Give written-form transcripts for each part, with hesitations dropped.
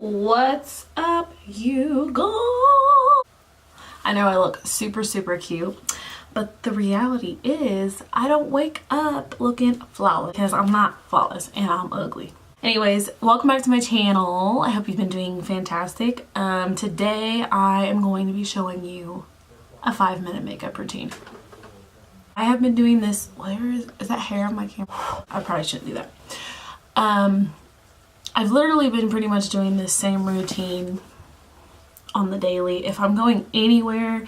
What's up, you guys? I know I look super cute, but the reality is I don't wake up looking flawless because I'm not flawless and I'm ugly. Anyways, welcome back to my channel. I hope you've been doing fantastic. Today I am going to be showing you a 5-minute makeup routine. I have been doing this. Where is that hair on my camera? I probably shouldn't do that. I've literally been pretty much doing this same routine on the daily. If I'm going anywhere,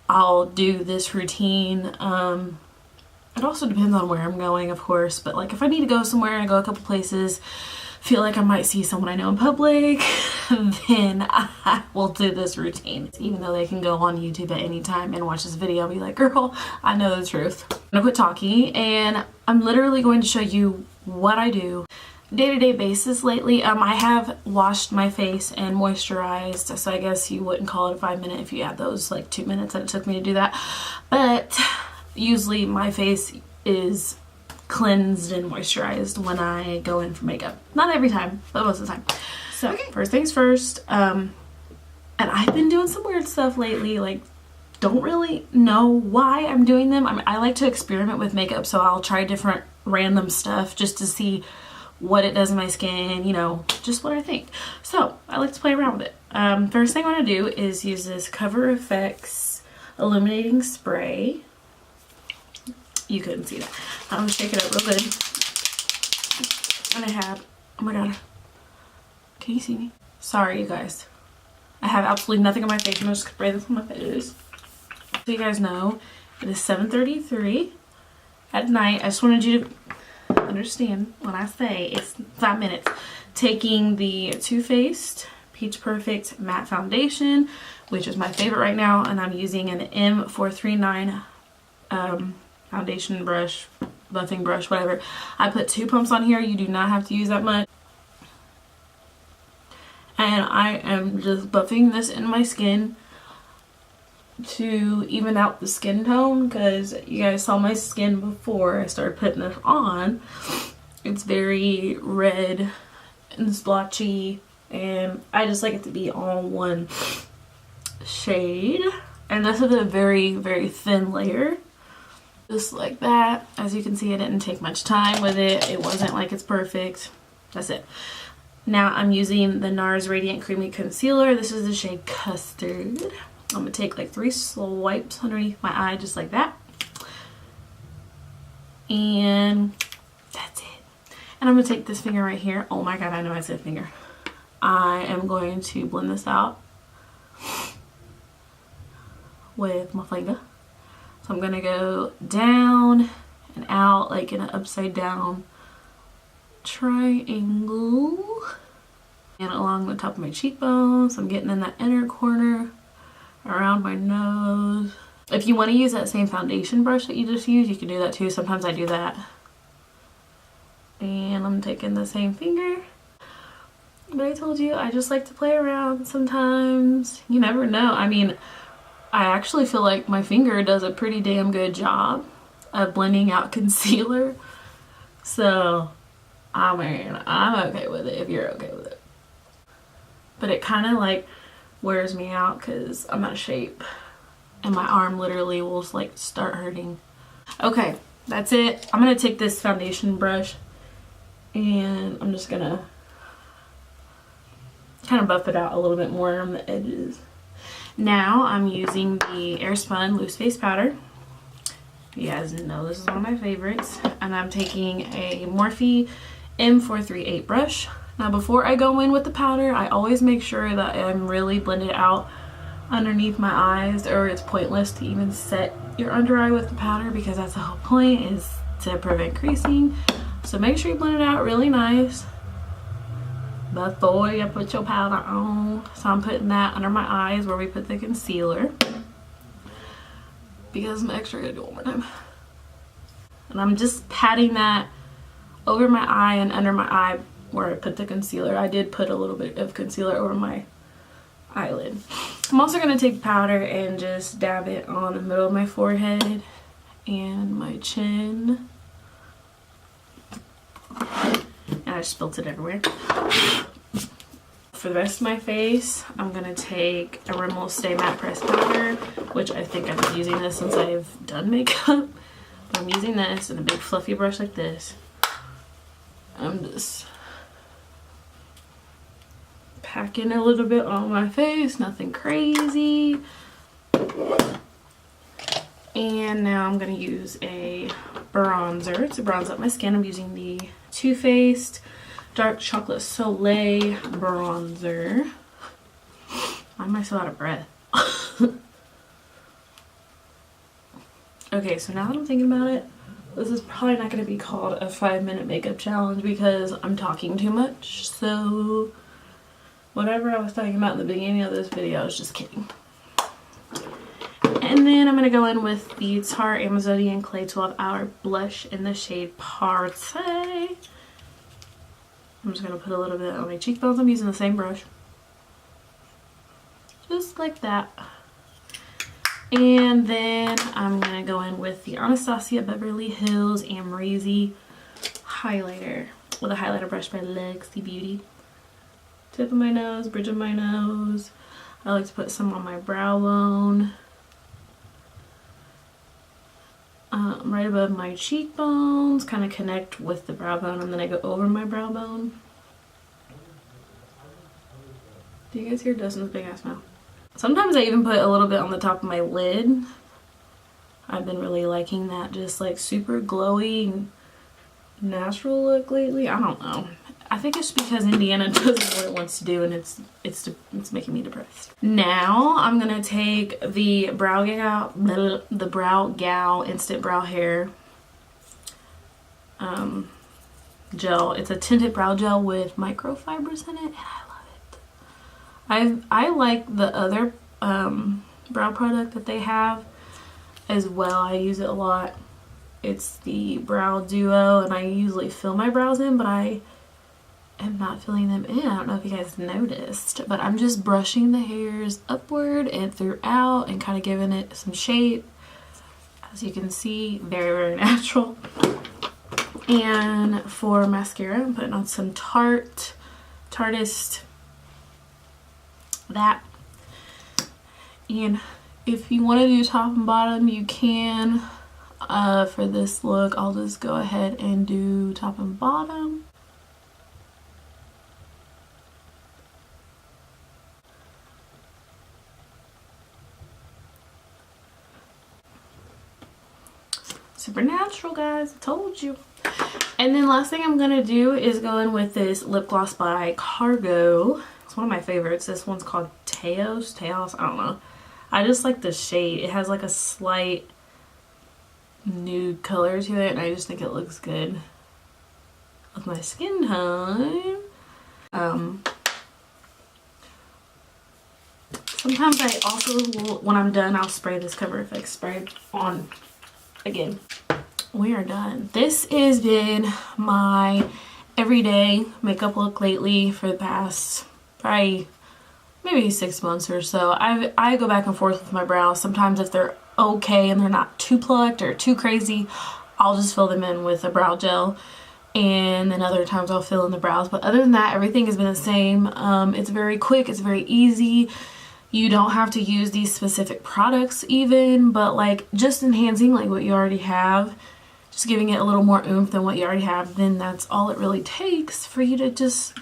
I'll do this routine. It also depends on where I'm going, of course, but like if I need to go somewhere and go a couple places, feel like I might see someone I know in public, then I will do this routine. Even though they can go on YouTube at any time and watch this video and be like, girl, I know the truth. I'm gonna quit talking and I'm literally going to show you what I do day-to-day basis lately. I have washed my face and moisturized, so I guess you wouldn't call it a 5-minute if you add those like 2 minutes that it took me to do that, but usually my face is cleansed and moisturized when I go in for makeup. Not every time, but most of the time. So okay. First things first, and I've been doing some weird stuff lately, like don't really know why I'm doing them. I like to experiment with makeup, so I'll try different random stuff just to see what it does in my skin, you know, just what I think. So I like to play around with it. First thing I want to do is use this Cover FX illuminating spray. You couldn't see that. I'm gonna shake it up real good. And I have, oh my god, can you see me? Sorry you guys, I have absolutely nothing on my face. I'm gonna just spray this on my face. So you guys know it is 7:33 at night. I just wanted you to understand when I say it's 5 minutes. Taking the Too Faced Peach Perfect Matte Foundation, which is my favorite right now, and I'm using an M439 foundation brush, buffing brush, whatever. I put 2 pumps on here. You do not have to use that much. And I am just buffing this in my skin to even out the skin tone, because you guys saw my skin before I started putting this on. It's very red and splotchy, and I just like it to be all one shade. And this is a very thin layer, just like that. As you can see, I didn't take much time with it. It wasn't like it's perfect. That's it. Now I'm using the NARS Radiant Creamy Concealer. This is the shade Custard. I'm gonna take like 3 swipes underneath my eye, just like that. And that's it. And I'm gonna take this finger right here. Oh my god, I know I said finger. I am going to blend this out with my finger. So I'm gonna go down and out like in an upside down triangle. And along the top of my cheekbones, I'm getting in that inner corner around my nose. If you want to use that same foundation brush that you just used, you can do that too. Sometimes I do that. And I'm taking the same finger. But I told you, I just like to play around sometimes. You never know. I mean, I actually feel like my finger does a pretty damn good job of blending out concealer. So, I mean, I'm okay with it if you're okay with it. But it kind of like wears me out because I'm out of shape and my arm literally will like start hurting. Okay, that's it. I'm gonna take this foundation brush and I'm just gonna kind of buff it out a little bit more on the edges. Now I'm using the Airspun Loose Face Powder. You guys know this is one of my favorites, and I'm taking a Morphe M438 brush. Now before I go in with the powder, I always make sure that I'm really blended out underneath my eyes, or it's pointless to even set your under eye with the powder, because that's the whole point, is to prevent creasing. So make sure you blend it out really nice before you put your powder on. So I'm putting that under my eyes where we put the concealer, because I'm extra gonna do it one more time. And I'm just patting that over my eye and under my eye where I put the concealer. I did put a little bit of concealer over my eyelid. I'm also going to take powder and just dab it on the middle of my forehead and my chin. And I just spilt it everywhere. For the rest of my face, I'm going to take a Rimmel Stay Matte Press Powder, which I think I've been using this since I've done makeup. But I'm using this in a big fluffy brush like this. I'm just packing a little bit on my face, nothing crazy. And now I'm going to use a bronzer to bronze up my skin. I'm using the Too Faced Dark Chocolate Soleil bronzer. Why am I so out of breath? Okay, so now that I'm thinking about it, this is probably not going to be called a 5-minute makeup challenge because I'm talking too much. So whatever I was talking about in the beginning of this video, I was just kidding. And then I'm going to go in with the Tarte Amazonian Clay 12 Hour Blush in the shade Party. I'm just going to put a little bit on my cheekbones. I'm using the same brush. Just like that. And then I'm going to go in with the Anastasia Beverly Hills Amrezy highlighter with a highlighter brush by Lexi Beauty. Tip of my nose, bridge of my nose. I like to put some on my brow bone. Right above my cheekbones, kind of connect with the brow bone, and then I go over my brow bone. Do you guys hear Dustin's big ass mouth? Sometimes I even put a little bit on the top of my lid. I've been really liking that just like super glowy natural look lately. I don't know. I think it's because Indiana does what it wants to do, and it's making me depressed. Now I'm gonna take the Brow Gal Instant Brow Hair gel. It's a tinted brow gel with microfibers in it, and I love it. I like the other brow product that they have as well. I use it a lot. It's the Brow Duo, and I usually fill my brows in, but I am not filling them in. I don't know if you guys noticed, but I'm just brushing the hairs upward and throughout and kind of giving it some shape. As you can see, very, very natural. And for mascara, I'm putting on some Tarteist that. And if you want to do top and bottom, you can. For this look, I'll just go ahead and do top and bottom. Super natural, guys. I told you. And then last thing I'm gonna do is go in with this lip gloss by Cargo. It's one of my favorites. This one's called Teos, I don't know. I just like the shade. It has like a slight nude color to it, and I just think it looks good with my skin tone. Sometimes I also will, when I'm done, I'll spray this Cover FX spray on again. We are done. This has been my everyday makeup look lately for the past probably maybe 6 months or so. I go back and forth with my brows. Sometimes if they're okay and they're not too plucked or too crazy, I'll just fill them in with a brow gel, and then other times I'll fill in the brows. But other than that, everything has been the same. It's very quick, it's very easy. You don't have to use these specific products even, but like just enhancing like what you already have, just giving it a little more oomph than what you already have, then that's all it really takes for you to just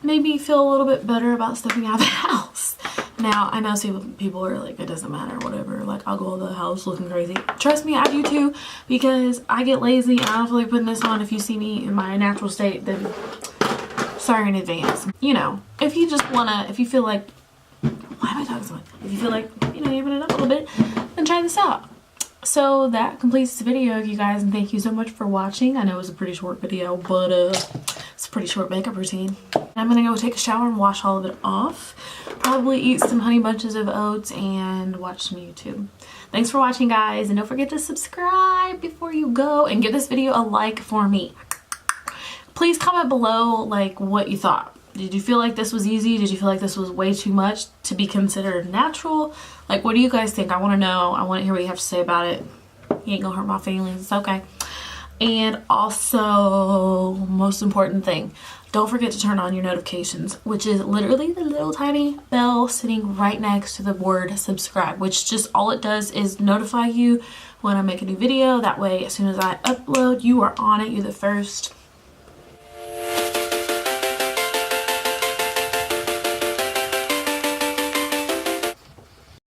maybe feel a little bit better about stepping out of the house. Now, I know some people are like, it doesn't matter, whatever, like I'll go to the house looking crazy. Trust me, I do too, because I get lazy and I don't feel like putting this on. If you see me in my natural state, then sorry in advance. You know, if you just wanna, if you feel like, why am I talking so much? If you feel like, you know, amping it up a little bit, then try this out. So that completes the video, you guys, and thank you so much for watching. I know it was a pretty short video, but it's a pretty short makeup routine. I'm gonna go take a shower and wash all of it off. Probably eat some Honey Bunches of Oats and watch some YouTube. Thanks for watching, guys, and don't forget to subscribe before you go, and give this video a like for me. Please comment below like what you thought. Did you feel like this was easy? Did you feel like this was way too much to be considered natural? Like, what do you guys think? I want to know. I want to hear what you have to say about it. You ain't gonna hurt my feelings. It's okay. And also, most important thing, don't forget to turn on your notifications, which is literally the little tiny bell sitting right next to the word subscribe, which just all it does is notify you when I make a new video. That way, as soon as I upload, you are on it. You're the first